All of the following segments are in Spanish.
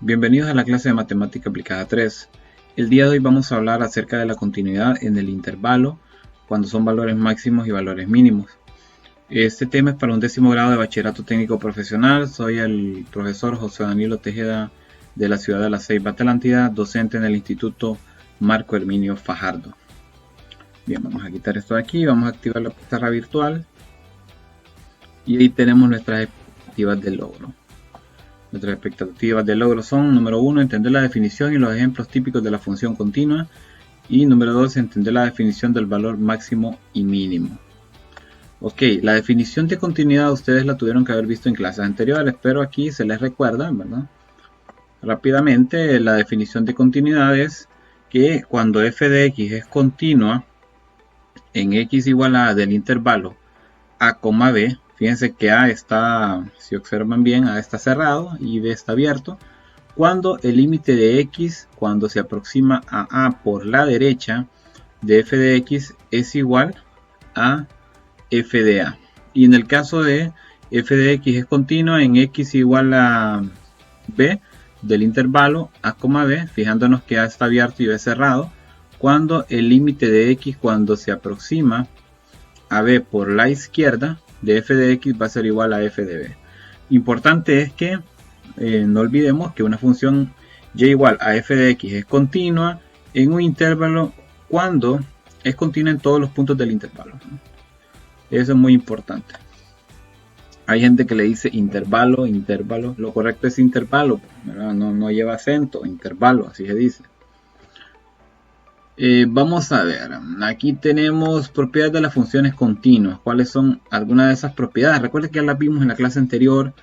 Bienvenidos a la clase de Matemática Aplicada 3. El día de hoy vamos a hablar acerca de la continuidad en el intervalo cuando son valores máximos y valores mínimos. Este tema es para un 10º grado de Bachillerato Técnico Profesional. Soy el profesor José Danilo Tejeda de la ciudad de La Ceiba, Atlántida, docente en el Instituto Marco Herminio Fajardo. Bien, vamos a quitar esto de aquí, vamos a activar la pizarra virtual y ahí tenemos nuestras expectativas de logro. Nuestras expectativas de logro son: número 1, entender la definición y los ejemplos típicos de la función continua, y número 2, entender la definición del valor máximo y mínimo. Ok, la definición de continuidad ustedes la tuvieron que haber visto en clases anteriores, pero aquí se les recuerda, ¿verdad? Rápidamente, la definición de continuidad es que cuando f de x es continua en x igual a del intervalo a, b, fíjense que A está, si observan bien, A está cerrado y B está abierto. Cuando el límite de X, cuando se aproxima a A por la derecha de f de X, es igual a f de A. Y en el caso de f de X es continua en X igual a B del intervalo A, B, fijándonos que A está abierto y B cerrado, cuando el límite de X, cuando se aproxima a B por la izquierda de f de x va a ser igual a f de b. Importante es que no olvidemos que una función y igual a f de x es continua en un intervalo cuando es continua en todos los puntos del intervalo. Eso es muy importante. Hay gente que le dice intervalo, lo correcto es intervalo, ¿verdad? No lleva acento, intervalo, así se dice. Vamos a ver, aquí tenemos propiedades de las funciones continuas. ¿Cuáles son algunas de esas propiedades? Recuerden que ya las vimos en la clase anterior.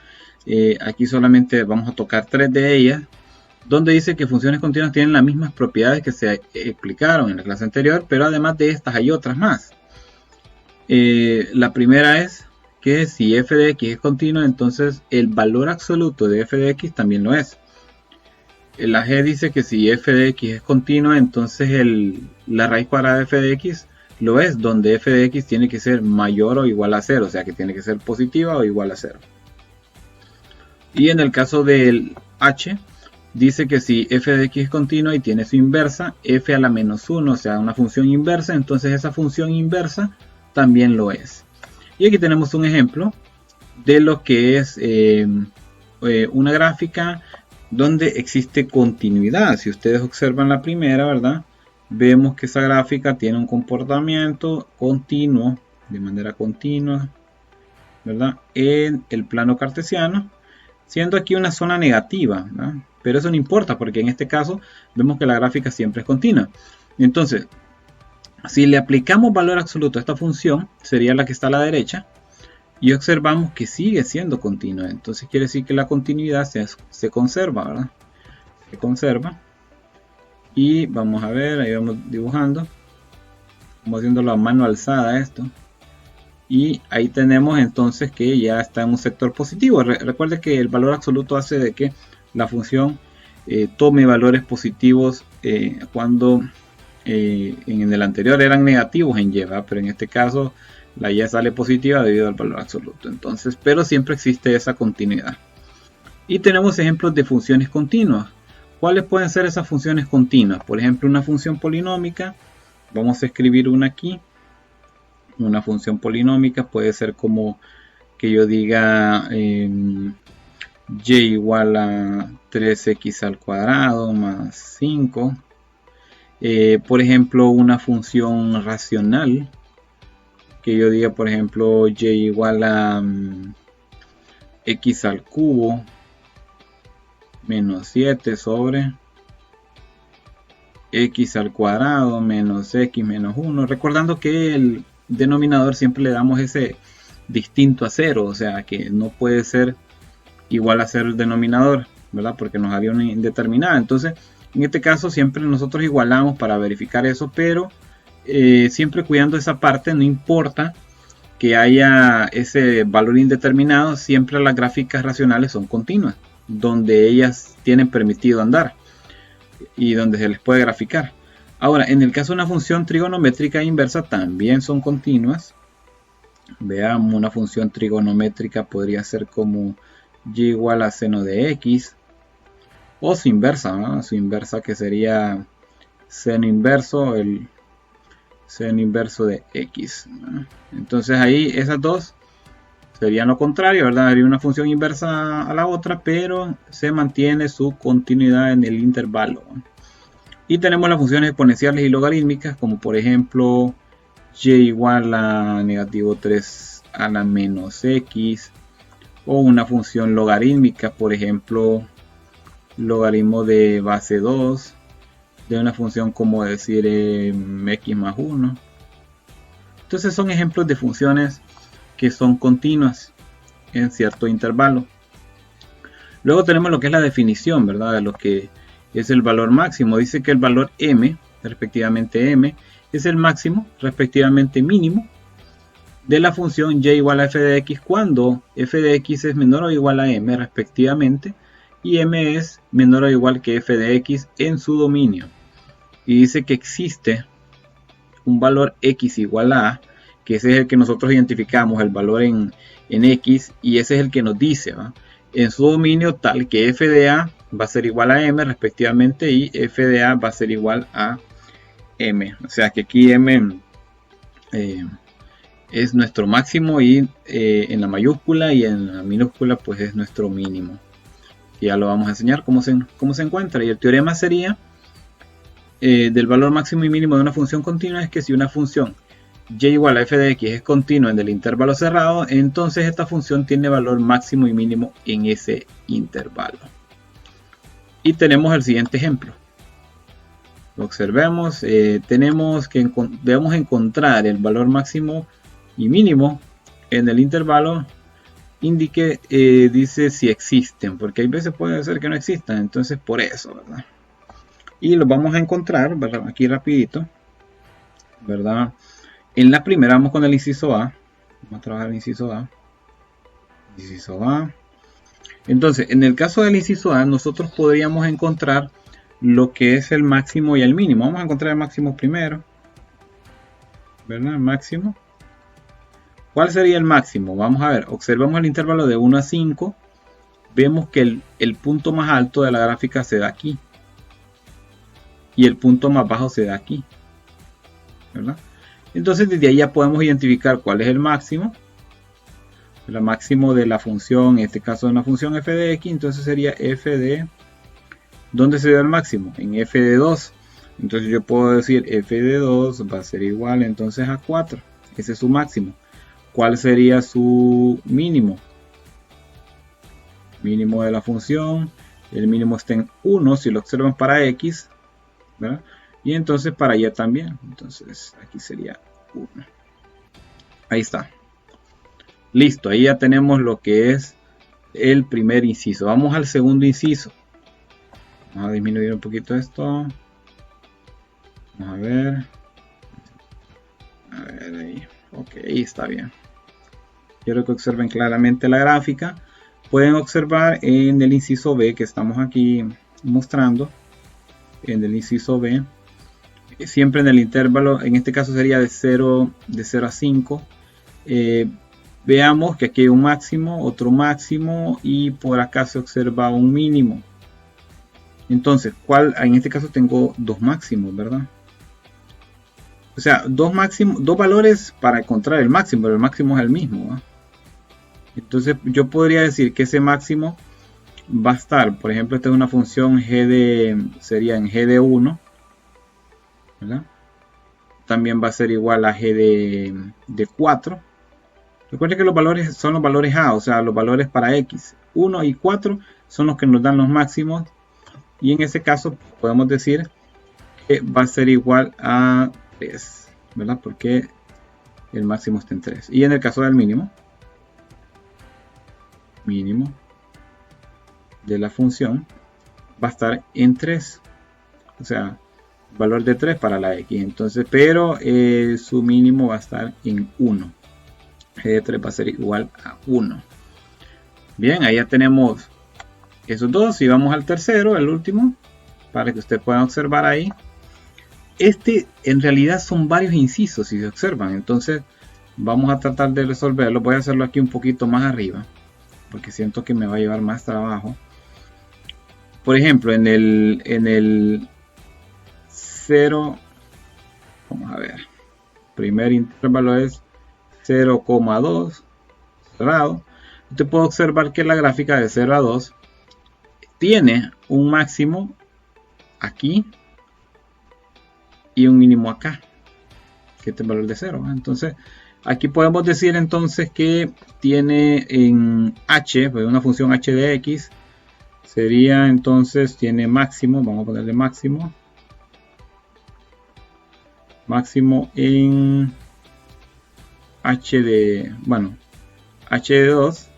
Aquí solamente vamos a tocar 3 de ellas, donde dice que funciones continuas tienen las mismas propiedades que se explicaron en la clase anterior, pero además de estas hay otras más. La primera es que si f de x es continua, entonces el valor absoluto de f de x también lo es. La G dice que si f de x es continua, entonces la raíz cuadrada de f de x lo es, donde f de x tiene que ser mayor o igual a 0, o sea que tiene que ser positiva o igual a 0. Y en el caso del h, dice que si f de x es continua y tiene su inversa, f a la menos 1, o sea una función inversa, entonces esa función inversa también lo es. Y aquí tenemos un ejemplo de lo que es una gráfica donde existe continuidad. Si ustedes observan la primera, ¿verdad? Vemos que esa gráfica tiene un comportamiento continuo, de manera continua, ¿verdad? En el plano cartesiano, siendo aquí una zona negativa, ¿verdad? Pero eso no importa, porque en este caso vemos que la gráfica siempre es continua. Entonces, si le aplicamos valor absoluto a esta función, sería la que está a la derecha, y observamos que sigue siendo continua. Entonces quiere decir que la continuidad se conserva, ¿verdad? Se conserva. Y vamos a ver, ahí vamos dibujando. Vamos haciendo la mano alzada esto. Y ahí tenemos entonces que ya está en un sector positivo. Recuerde que el valor absoluto hace de que la función tome valores positivos cuando en el anterior eran negativos en y, ¿verdad? Pero en este caso la y sale positiva debido al valor absoluto. Entonces, pero siempre existe esa continuidad. Y tenemos ejemplos de funciones continuas. ¿Cuáles pueden ser esas funciones continuas? Por ejemplo, una función polinómica. Vamos a escribir una aquí. Una función polinómica puede ser como que yo diga y igual a 3x al cuadrado más 5. Por ejemplo, una función racional, que yo diga, por ejemplo, y igual a x al cubo menos 7 sobre x al cuadrado menos x menos 1, recordando que el denominador siempre le damos ese distinto a 0, o sea que no puede ser igual a 0 el denominador, ¿verdad? Porque nos haría una indeterminada. Entonces, en este caso siempre nosotros igualamos para verificar eso, pero siempre cuidando esa parte. No importa que haya ese valor indeterminado, siempre las gráficas racionales son continuas, donde ellas tienen permitido andar y donde se les puede graficar. Ahora, en el caso de una función trigonométrica inversa también son continuas. Veamos, una función trigonométrica podría ser como y igual a seno de x, o su inversa, ¿no? Su inversa, que sería seno inverso, el seno inverso de x, ¿no? Entonces ahí esas dos serían lo contrario, ¿verdad? Habría una función inversa a la otra, pero se mantiene su continuidad en el intervalo. Y tenemos las funciones exponenciales y logarítmicas, como por ejemplo y igual a negativo 3 a la menos x, o una función logarítmica, por ejemplo logaritmo de base 2 de una función como decir x más 1. Entonces son ejemplos de funciones que son continuas en cierto intervalo. Luego tenemos lo que es la definición, ¿verdad? De lo que es el valor máximo. Dice que el valor m, respectivamente m, es el máximo, respectivamente mínimo, de la función y igual a f de x cuando f de x es menor o igual a m, respectivamente, y m es menor o igual que f de x en su dominio. Y dice que existe un valor x igual a a, que ese es el que nosotros identificamos, el valor en x, y ese es el que nos dice, ¿va? En su dominio tal que f de a va a ser igual a m respectivamente, y f de a va a ser igual a m. O sea que aquí m es nuestro máximo, y en la mayúscula, y en la minúscula pues es nuestro mínimo. Y ya lo vamos a enseñar cómo se encuentra. Y el teorema sería del valor máximo y mínimo de una función continua es que si una función y igual a f de x es continua en el intervalo cerrado, entonces esta función tiene valor máximo y mínimo en ese intervalo. Y tenemos el siguiente ejemplo. Lo observemos, debemos encontrar el valor máximo y mínimo en el intervalo. Indique, dice si existen, porque hay veces puede ser que no existan, entonces por eso, ¿verdad? Y lo vamos a encontrar, ¿verdad? Aquí rapidito, ¿verdad? En la primera vamos con el inciso A. Vamos a trabajar el inciso A. Inciso A. Entonces, en el caso del inciso A, nosotros podríamos encontrar lo que es el máximo y el mínimo. Vamos a encontrar el máximo primero, ¿verdad? El máximo. ¿Cuál sería el máximo? Vamos a ver, observamos el intervalo de 1 a 5. Vemos que el punto más alto de la gráfica se da aquí. Y el punto más bajo se da aquí, ¿verdad? Entonces desde ahí ya podemos identificar cuál es el máximo. El máximo de la función, en este caso de una función f de x, entonces sería f de... ¿Dónde se da el máximo? En f de 2. Entonces yo puedo decir f de 2 va a ser igual entonces a 4. Ese es su máximo. ¿Cuál sería su mínimo? Mínimo de la función. El mínimo está en 1 si lo observan para x, ¿verdad? Y entonces para y también. Entonces aquí sería 1. Ahí está. Listo, ahí ya tenemos lo que es el primer inciso. Vamos al segundo inciso. Vamos a disminuir un poquito esto. Vamos a ver. A ver ahí. Ok, ahí está bien. Quiero que observen claramente la gráfica. Pueden observar en el inciso B que estamos aquí mostrando. En el inciso B. Siempre en el intervalo, en este caso sería de 0 a 5. Veamos que aquí hay un máximo, otro máximo, y por acá se observa un mínimo. Entonces, en este caso tengo dos máximos, ¿verdad? O sea, dos valores para encontrar el máximo, pero el máximo es el mismo, ¿va? Entonces yo podría decir que ese máximo va a estar, por ejemplo, esta es una función sería en g de 1, ¿verdad? También va a ser igual a g de 4. Recuerden que los valores son los valores a, o sea, los valores para x. 1 y 4 son los que nos dan los máximos. Y en ese caso podemos decir que va a ser igual a 3, ¿verdad? Porque el máximo está en 3. Y en el caso del mínimo de la función va a estar en 3. O sea, valor de 3 para la x. Entonces, pero su mínimo va a estar en 1. G de 3 va a ser igual a 1. Bien, ahí ya tenemos esos dos. Y vamos al tercero, el último, para que ustedes puedan observar ahí. En realidad son varios incisos, si se observan. Entonces vamos a tratar de resolverlo. Voy a hacerlo aquí un poquito más arriba, porque siento que me va a llevar más trabajo. por ejemplo, en el 0, vamos a ver, primer intervalo es 0,2 cerrado. Usted puede observar que la gráfica de 0 a 2 tiene un máximo aquí y un mínimo acá, que es el valor de 0. Entonces aquí podemos decir entonces que tiene en h, pues una función h de x sería entonces, tiene máximo, vamos a ponerle máximo en h de, bueno, h de 2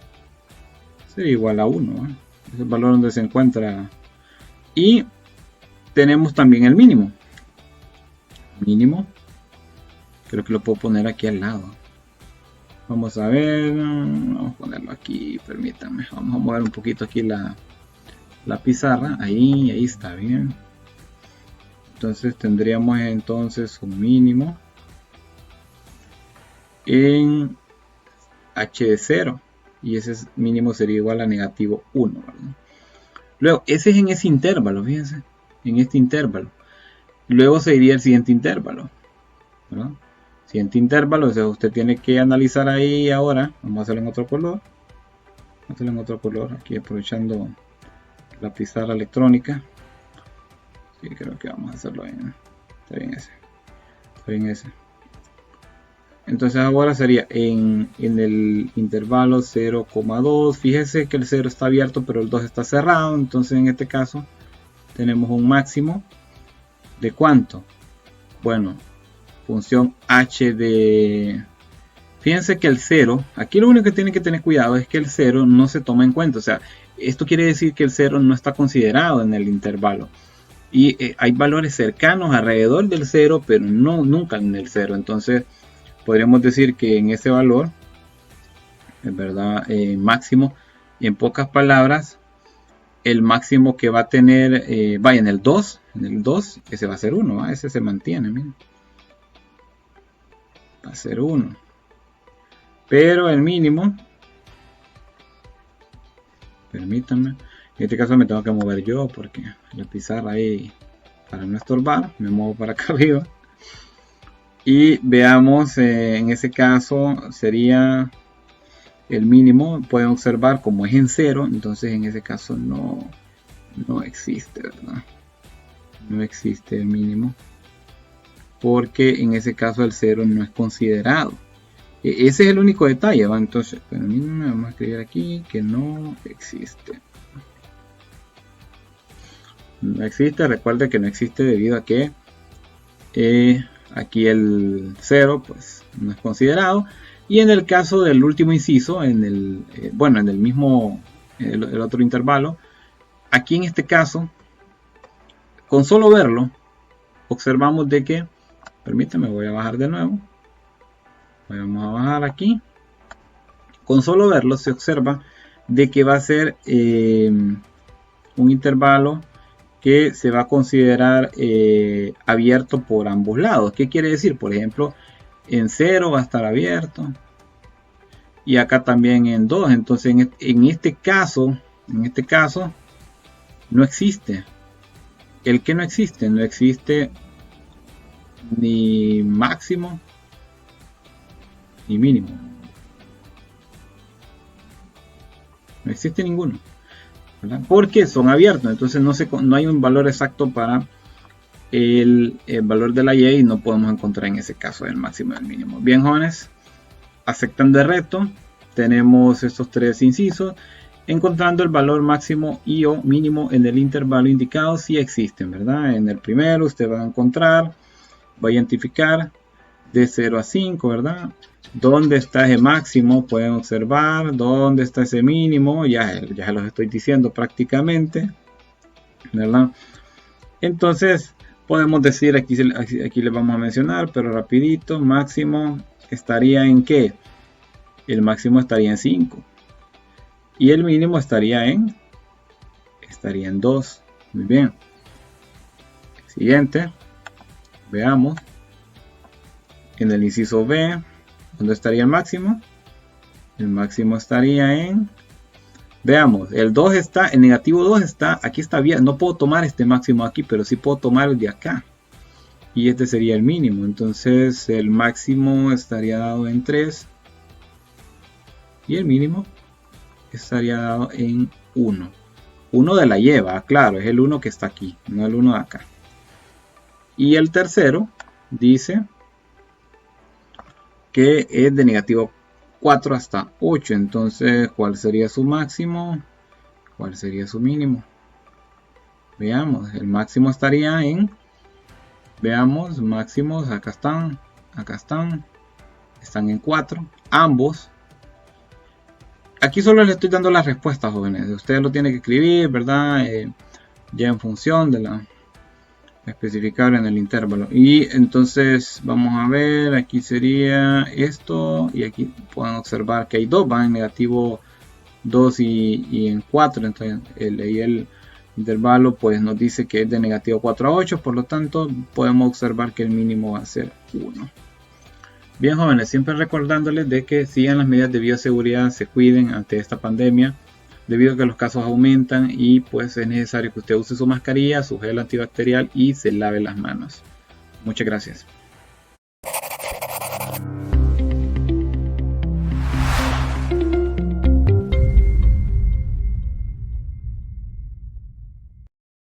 sería igual a 1, ¿eh? Es el valor donde se encuentra. Y tenemos también el mínimo, creo que lo puedo poner aquí al lado. Vamos a ver, vamos a ponerlo aquí, permítanme, vamos a mover un poquito aquí la pizarra, ahí está bien. Entonces tendríamos entonces un mínimo en h de 0 y ese mínimo sería igual a negativo 1, ¿verdad? Luego ese es en ese intervalo, fíjense, en este intervalo. Luego seguiría el siguiente intervalo, ¿verdad? Siguiente intervalo, o sea, usted tiene que analizar ahí ahora. Vamos a hacerlo en otro color. Vamos a hacerlo en otro color, aquí aprovechando la pizarra electrónica. Sí, creo que vamos a hacerlo en, está bien ese. Entonces ahora sería en el intervalo 0,2. Fíjese que el 0 está abierto pero el 2 está cerrado. Entonces en este caso tenemos un máximo de ¿cuánto? Bueno, función h de... Fíjense que el 0, aquí lo único que tienen que tener cuidado es que el 0 no se toma en cuenta. O sea, esto quiere decir que el 0 no está considerado en el intervalo. Y hay valores cercanos alrededor del 0, pero no nunca en el 0. Entonces podríamos decir que en ese valor, en verdad, máximo, en pocas palabras, el máximo que va a tener, vaya en el 2, ese va a ser 1, ¿va? Ese se mantiene, miren. Va a ser 1. Pero el mínimo, permítanme, en este caso me tengo que mover yo porque la pizarra ahí, para no estorbar, me muevo para acá arriba. Y veamos, en ese caso sería el mínimo, pueden observar como es en 0, entonces en ese caso no existe, ¿verdad? No existe el mínimo, porque en ese caso el 0 no es considerado. Ese es el único detalle, ¿va? Entonces, el mínimo, vamos a escribir aquí que no existe. No existe, recuerde que no existe debido a que aquí el 0 pues no es considerado. Y en el caso del último inciso, en el mismo, el otro intervalo, aquí en este caso, con solo verlo, observamos de que, permítame, voy a bajar de nuevo. Vamos a bajar aquí. Con solo verlo se observa de que va a ser un intervalo que se va a considerar abierto por ambos lados. ¿Qué quiere decir? Por ejemplo, en 0 va a estar abierto y acá también en 2. Entonces en este caso no existe. ¿El que no existe? No existe ni máximo ni mínimo. No existe ninguno, ¿verdad? Porque son abiertos, entonces no hay un valor exacto para el valor de la y, y no podemos encontrar en ese caso el máximo y el mínimo. Bien, jóvenes, aceptando el reto, tenemos estos tres incisos. Encontrando el valor máximo y o mínimo en el intervalo indicado, si existen, ¿verdad? En el primero usted va a encontrar, va a identificar de 0 a 5, ¿verdad? ¿Dónde está ese máximo? Pueden observar. ¿Dónde está ese mínimo? Ya los estoy diciendo prácticamente, ¿verdad? Entonces podemos decir, aquí les vamos a mencionar, pero rapidito, máximo estaría en ¿qué? El máximo estaría en 5. Y el mínimo estaría en 2. Muy bien. Siguiente. Veamos. En el inciso B, ¿dónde estaría el máximo? El máximo estaría en Veamos, el negativo 2 está, aquí está bien, no puedo tomar este máximo aquí, pero sí puedo tomar el de acá. Y este sería el mínimo, entonces el máximo estaría dado en 3 y el mínimo estaría dado en 1. 1 de la lleva, claro, es el 1 que está aquí, no el 1 de acá. Y el tercero dice que es de negativo 4 hasta 8, entonces ¿cuál sería su máximo? ¿Cuál sería su mínimo? Veamos, el máximo estaría en, veamos, máximos, acá están en 4, ambos. Aquí solo les estoy dando las respuestas, jóvenes, ustedes lo tienen que escribir, ¿verdad? Ya en función de la especificar en el intervalo. Y entonces vamos a ver, aquí sería esto, y aquí pueden observar que hay dos, van en negativo 2 y en 4, entonces el intervalo pues nos dice que es de negativo 4 a 8, por lo tanto podemos observar que el mínimo va a ser 1. Bien, jóvenes, siempre recordándoles de que sigan las medidas de bioseguridad, se cuiden ante esta pandemia, debido a que los casos aumentan y pues es necesario que usted use su mascarilla, su gel antibacterial y se lave las manos. Muchas gracias.